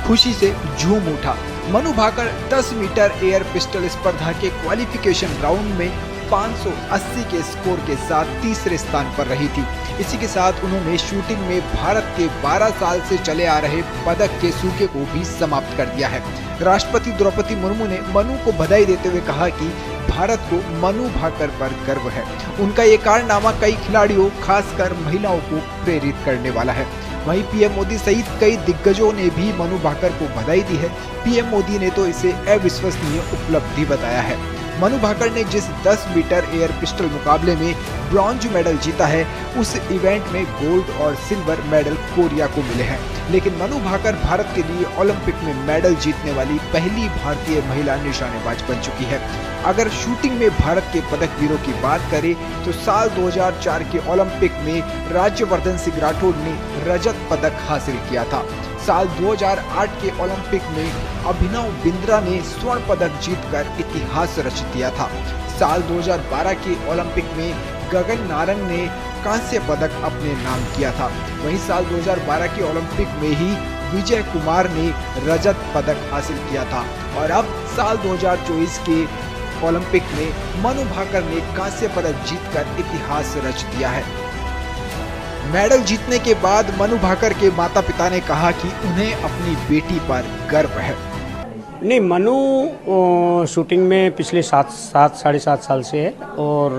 खुशी से झूम उठा। Manu Bhaker 10 metre air pistol स्पर्धा के क्वालिफिकेशन राउंड में 580 के स्कोर के साथ तीसरे स्थान पर रही थी। इसी के साथ उन्होंने शूटिंग में भारत के 12 साल से चले आ रहे पदक के सूखे को भी समाप्त कर दिया है। राष्ट्रपति द्रौपदी मुर्मू ने मनु को बधाई देते हुए कहा कि भारत को मनु भाकर पर गर्व है। उनका ये कारनामा कई खिलाड़ियों, खासकर महिलाओं को प्रेरित करने वाला है। वहीं पीएम मोदी सहित कई दिग्गजों ने भी मनु भाकर को बधाई दी है। पीएम मोदी ने तो इसे अविश्वसनीय उपलब्धि बताया है। मनु भाकर ने जिस 10 मीटर एयर पिस्टल मुकाबले में ब्रॉन्ज मेडल जीता है, उस इवेंट में गोल्ड और सिल्वर मेडल कोरिया को मिले हैं। लेकिन मनु भाकर भारत के लिए ओलंपिक में मेडल जीतने वाली पहली भारतीय महिला निशानेबाज बन चुकी है। अगर शूटिंग में भारत के पदक वीरों की बात करें तो साल 2004 के ओलंपिक में राज्यवर्धन सिंह राठौड़ ने रजत पदक हासिल किया था। साल 2008 के ओलंपिक में अभिनव बिंद्रा ने स्वर्ण पदक जीतकर इतिहास रच दिया था। साल 2012 के ओलंपिक में गगन नारंग ने कांस्य पदक अपने नाम किया था। वहीं साल 2012 के ओलंपिक में ही विजय कुमार ने रजत पदक हासिल किया था और अब साल 2024 के ओलंपिक में मनु भाकर ने कांस्य पदक जीतकर इतिहास रच दिया है। मेडल जीतने के बाद मनु भाकर के माता पिता ने कहा कि उन्हें अपनी बेटी पर गर्व है। नहीं, मनु शूटिंग में पिछले साढ़े सात साल से है और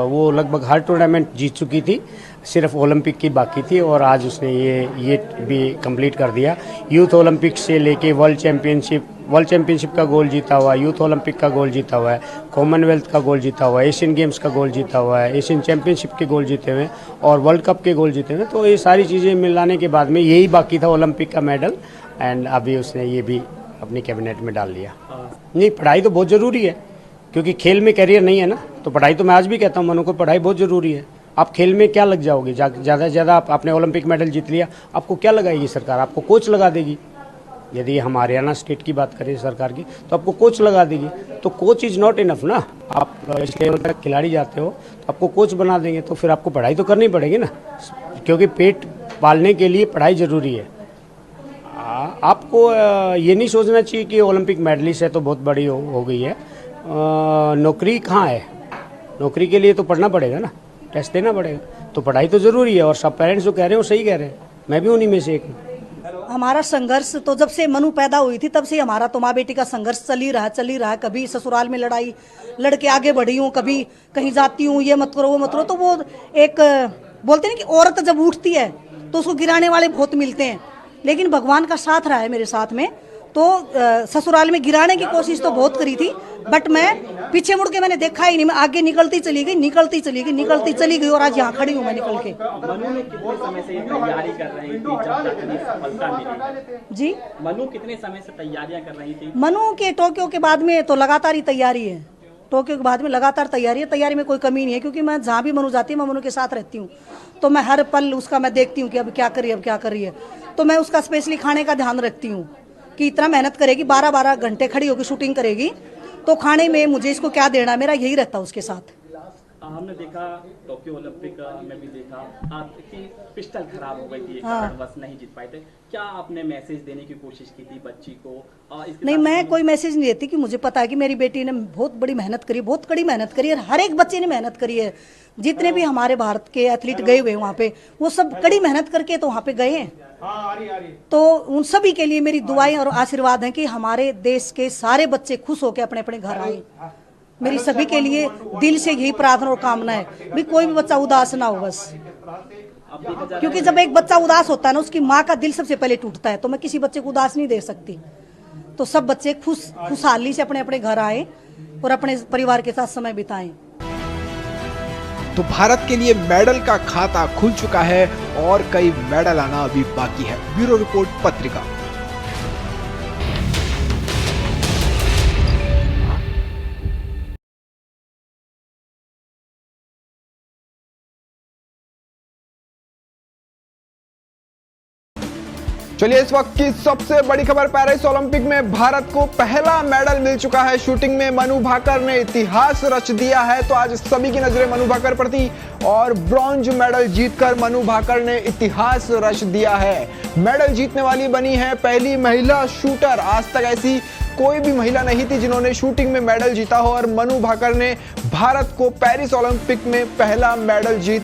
वो लगभग हर टूर्नामेंट जीत चुकी थी, सिर्फ ओलंपिक की बाकी थी और आज उसने ये भी कंप्लीट कर दिया। यूथ ओलंपिक से लेके वर्ल्ड चैंपियनशिप का गोल्ड जीता हुआ है, यूथ ओलंपिक का गोल्ड जीता हुआ है, कॉमनवेल्थ का गोल्ड जीता हुआ है, एशियन गेम्स का गोल्ड जीता हुआ है, एशियन चैंपियनशिप के गोल्ड जीते हुए और वर्ल्ड कप के गोल्ड जीते हुए। तो ये सारी चीज़ें मिलाने के बाद में यही बाकी था ओलंपिक का मेडल एंड अभी उसने ये भी अपनी कैबिनेट में डाल लिया। नहीं, पढ़ाई तो बहुत ज़रूरी है क्योंकि खेल में करियर नहीं है ना, तो पढ़ाई तो मैं आज भी कहता हूँ मनु को पढ़ाई बहुत ज़रूरी है। आप खेल में क्या लग जाओगे, ज़्यादा से ज़्यादा आपने ओलंपिक मेडल जीत लिया, आपको क्या लगाएगी सरकार? आपको कोच लगा देगी। यदि हम हरियाणा स्टेट की बात करें सरकार की तो आपको कोच लगा देगी, तो कोच इज़ नॉट इनफ ना। आप इस लेवल तक खिलाड़ी जाते हो तो आपको कोच बना देंगे, तो फिर आपको पढ़ाई तो करनी पड़ेगी ना, क्योंकि पेट पालने के लिए पढ़ाई ज़रूरी है। आपको ये नहीं सोचना चाहिए कि ओलंपिक मेडलिस्ट है तो बहुत बड़ी हो गई है। नौकरी कहाँ है? नौकरी के लिए तो पढ़ना पड़ेगा ना, टेस्ट देना पड़ेगा, तो पढ़ाई तो ज़रूरी है। और सब पेरेंट्स जो कह रहे हैं वो सही कह रहे हैं, मैं भी उन्हीं में से एक हूँ। हमारा संघर्ष तो जब से मनु पैदा हुई थी तब से हमारा तो माँ बेटी का संघर्ष चल ही रहा है। कभी ससुराल में लड़ाई लड़के आगे बढ़ी हूँ, कभी कहीं जाती हूँ, ये मत करो वो मत करो। तो वो एक बोलते हैं कि औरत जब उठती है तो उसको गिराने वाले बहुत मिलते हैं, लेकिन भगवान का साथ रहा है मेरे साथ में। तो ससुराल में गिराने की कोशिश तो बहुत करी थी, बट मैं पीछे मुड़ के मैंने देखा ही नहीं। मैं आगे निकलती चली गई और आज यहाँ खड़ी हूँ मैं निकल के। मनु ने कितने समय से तैयारी कर रही थी जब तक इतनी सफलता मिली? जी, मनु कितने समय से तैयारियां कर रही थी? मनु के टोक्यो के बाद में तो लगातार ही तैयारी है। टोक्यो के बाद में लगातार तैयारी है, तैयारी में कोई कमी नहीं है, क्योंकि मैं जहाँ भी मनु जाती है मैं मनु के साथ रहती हूँ। तो मैं हर पल उसका मैं देखती हूँ कि अब क्या कर रही है। तो मैं उसका स्पेशली खाने का ध्यान रखती हूँ कि इतना मेहनत करेगी, 12-12 घंटे खड़ी होकर शूटिंग करेगी, तो खाने में मुझे इसको क्या देना, मेरा यही रहता है उसके साथ। हमने देखा टोक्यो ओलंपिक में भी देखा कि पिस्टल खराब हो गई थी, बस नहीं जीत पाए थे। क्या आपने मैसेज देने की कोशिश की थी बच्ची को? नहीं, मैं कोई मैसेज नहीं देती, कि मुझे पता है कि मेरी बेटी ने बहुत बड़ी मेहनत करी, बहुत कड़ी मेहनत करी है। हर एक बच्चे ने मेहनत करी है। जितने भी हमारे भारत के एथलीट गए हुए वहाँ पे, वो सब कड़ी मेहनत करके तो वहाँ पे गए हैं। तो उन सभी के लिए मेरी दुआएं और आशीर्वाद हैं कि हमारे देश के सारे बच्चे खुश होकर अपने अपने घर आए। मेरी सभी के लिए दिल से यही प्रार्थना और कामना है भी कोई भी बच्चा उदास ना हो बस, क्योंकि जब एक बच्चा उदास होता है ना, उसकी माँ का दिल सबसे पहले टूटता है। तो मैं किसी बच्चे को उदास नहीं दे सकती। तो सब बच्चे खुशहाली से अपने अपने घर आए और अपने परिवार के साथ समय बिताएं। तो भारत के लिए मेडल का खाता खुल चुका है और कई मेडल आना अभी बाकी है। ब्यूरो रिपोर्ट पत्रिका। चलिए इस वक्त की सबसे बड़ी खबर, पेरिस ओलंपिक में भारत को पहला मेडल मिल चुका है। शूटिंग में मनु भाकर ने इतिहास रच दिया है। तो आज सभी की नजरें मनु भाकर पर थी और ब्रॉन्ज मेडल जीतकर मनु भाकर ने इतिहास रच दिया है। मेडल जीतने वाली बनी है पहली महिला शूटर। आज तक ऐसी कोई भी महिला नहीं थी जिन्होंने शूटिंग में मेडल जीता हो और मनु भाकर ने भारत को पेरिस ओलंपिक में पहला मेडल जीत